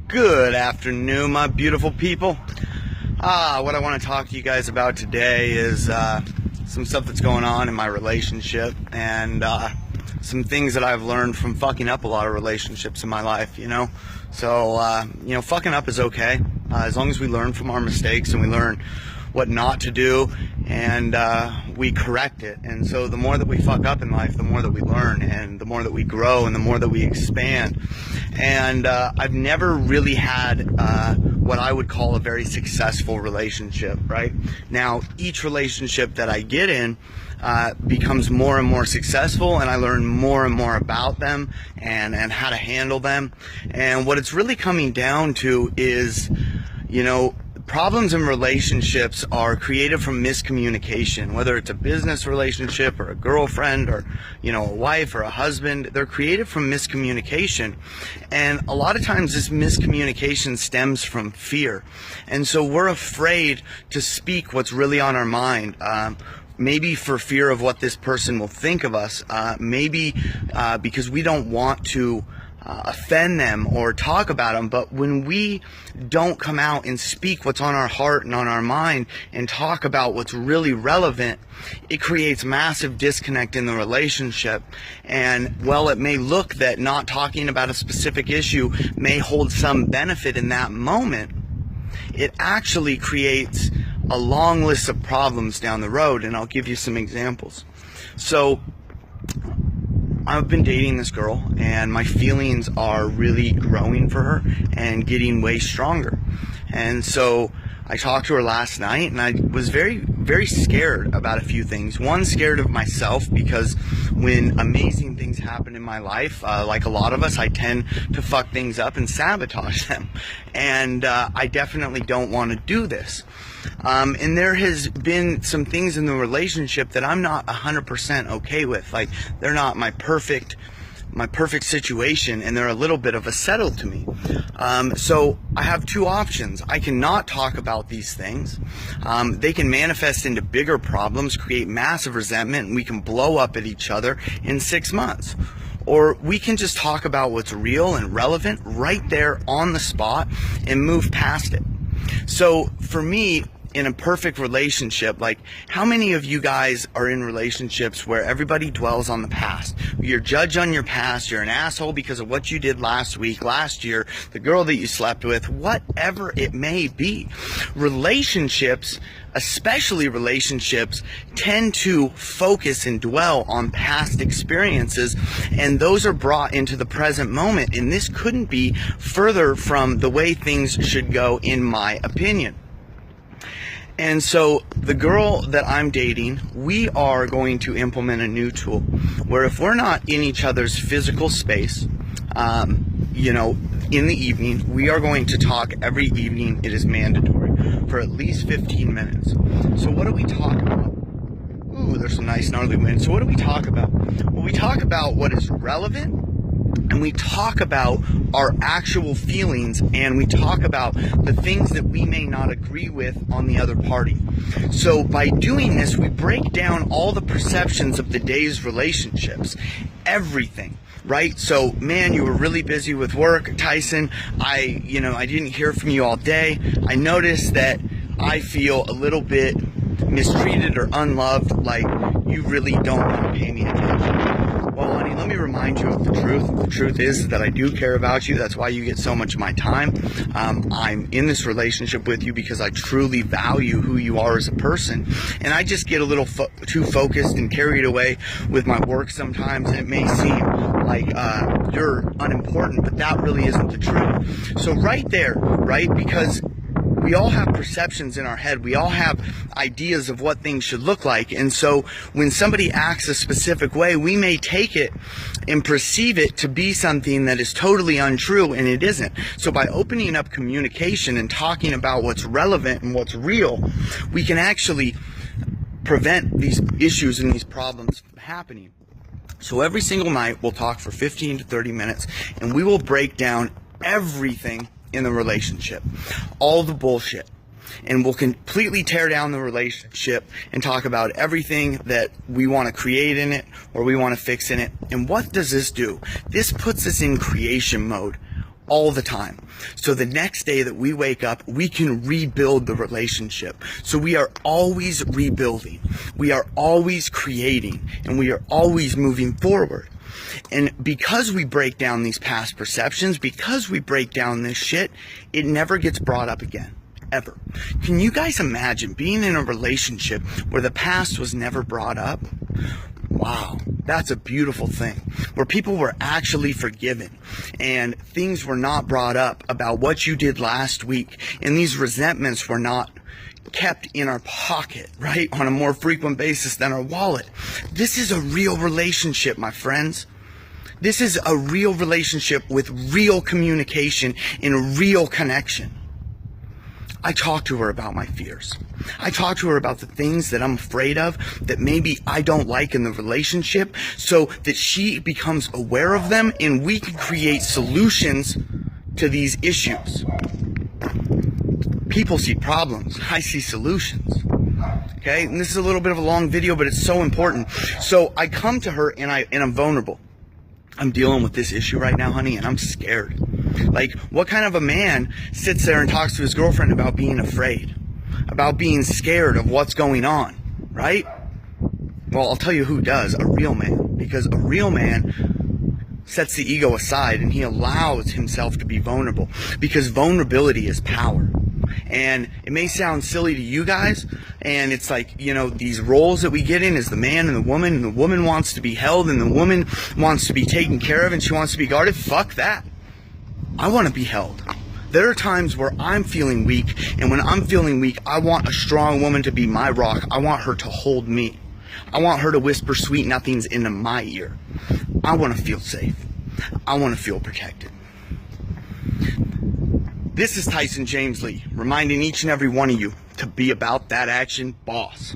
Good afternoon, my beautiful people. What I want to talk to you guys about today is some stuff that's going on in my relationship and some things that I've learned from fucking up a lot of relationships in my life, you know? So, fucking up is okay, as long as we learn from our mistakes and we learn what not to do and we correct it. And so the more that we fuck up in life, the more that we learn and the more that we grow and the more that we expand. And I've never really had what I would call a very successful relationship, right? Now, each relationship that I get in becomes more and more successful, and I learn more and more about them and how to handle them. And what it's really coming down to is, problems in relationships are created from miscommunication, whether it's a business relationship or a girlfriend or, a wife or a husband. They're created from miscommunication. And a lot of times this miscommunication stems from fear. And so we're afraid to speak what's really on our mind. Maybe for fear of what this person will think of us, maybe because we don't want to offend them or talk about them. But when we don't come out and speak what's on our heart and on our mind and talk about what's really relevant, it creates massive disconnect in the relationship. And while it may look that not talking about a specific issue may hold some benefit in that moment, it actually creates a long list of problems down the road. And I'll give you some examples. So I've been dating this girl, and my feelings are really growing for her and getting way stronger. And so I talked to her last night, and I was very, very scared about a few things. One, scared of myself, because when amazing things happen in my life, like a lot of us, I tend to fuck things up and sabotage them. And I definitely don't want to do this. And there has been some things in the relationship that I'm not 100% okay with. Like, they're not my perfect situation, and they're a little bit of a settle to me. So I have two options. I cannot talk about these things. They can manifest into bigger problems, create massive resentment, and we can blow up at each other in 6 months. Or we can just talk about what's real and relevant right there on the spot and move past it. So for me, in a perfect relationship, like, how many of you guys are in relationships where everybody dwells on the past? You're judged on your past, you're an asshole because of what you did last week, last year, the girl that you slept with, whatever it may be. Relationships, especially relationships, tend to focus and dwell on past experiences, and those are brought into the present moment, and this couldn't be further from the way things should go, in my opinion. And so the girl that I'm dating, we are going to implement a new tool where if we're not in each other's physical space, in the evening, we are going to talk every evening. It is mandatory for at least 15 minutes. So what do we talk about? Ooh, there's some nice gnarly wind. So what do we talk about? Well, we talk about what is relevant, and we talk about our actual feelings, and we talk about the things that we may not agree with on the other party. So by doing this, we break down all the perceptions of the day's relationships, everything, right? So, man, you were really busy with work, Tyson. I didn't hear from you all day. I noticed that I feel a little bit mistreated or unloved, like you really don't want to pay me attention. Well, honey, let me remind you of the truth. The truth is that I do care about you. That's why you get so much of my time. I'm in this relationship with you because I truly value who you are as a person. And I just get a little too focused and carried away with my work sometimes. And it may seem like you're unimportant, but that really isn't the truth. So right there, right, because we all have perceptions in our head. We all have ideas of what things should look like. And so when somebody acts a specific way, we may take it and perceive it to be something that is totally untrue, and it isn't. So by opening up communication and talking about what's relevant and what's real, we can actually prevent these issues and these problems from happening. So every single night we'll talk for 15 to 30 minutes, and we will break down everything in the relationship, all the bullshit, and we'll completely tear down the relationship and talk about everything that we want to create in it or we want to fix in it. And what does this do? This puts us in creation mode all the time. So the next day that we wake up, we can rebuild the relationship. So we are always rebuilding. We are always creating, and we are always moving forward. And because we break down these past perceptions, because we break down this shit, it never gets brought up again. Ever. Can you guys imagine being in a relationship where the past was never brought up? Wow, that's a beautiful thing. Where people were actually forgiven and things were not brought up about what you did last week, and these resentments were not kept in our pocket, right, on a more frequent basis than our wallet. This is a real relationship, my friends. This is a real relationship with real communication and real connection. I talk to her about my fears. I talk to her about the things that I'm afraid of that maybe I don't like in the relationship, so that she becomes aware of them and we can create solutions to these issues. People see problems. I see solutions. Okay? And this is a little bit of a long video, but it's so important. So I come to her and I'm vulnerable. I'm dealing with this issue right now, honey, and I'm scared. Like, what kind of a man sits there and talks to his girlfriend about being afraid, about being scared of what's going on, right? Well, I'll tell you who does, a real man. Because a real man sets the ego aside and he allows himself to be vulnerable. Because vulnerability is power. And it may sound silly to you guys, and it's like, you know, these roles that we get in is the man and the woman wants to be held, and the woman wants to be taken care of, and she wants to be guarded. Fuck that. I want to be held. There are times where I'm feeling weak, and when I'm feeling weak, I want a strong woman to be my rock. I want her to hold me. I want her to whisper sweet nothings into my ear. I want to feel safe. I want to feel protected. This is Tyson James Lee, reminding each and every one of you to be about that action, boss.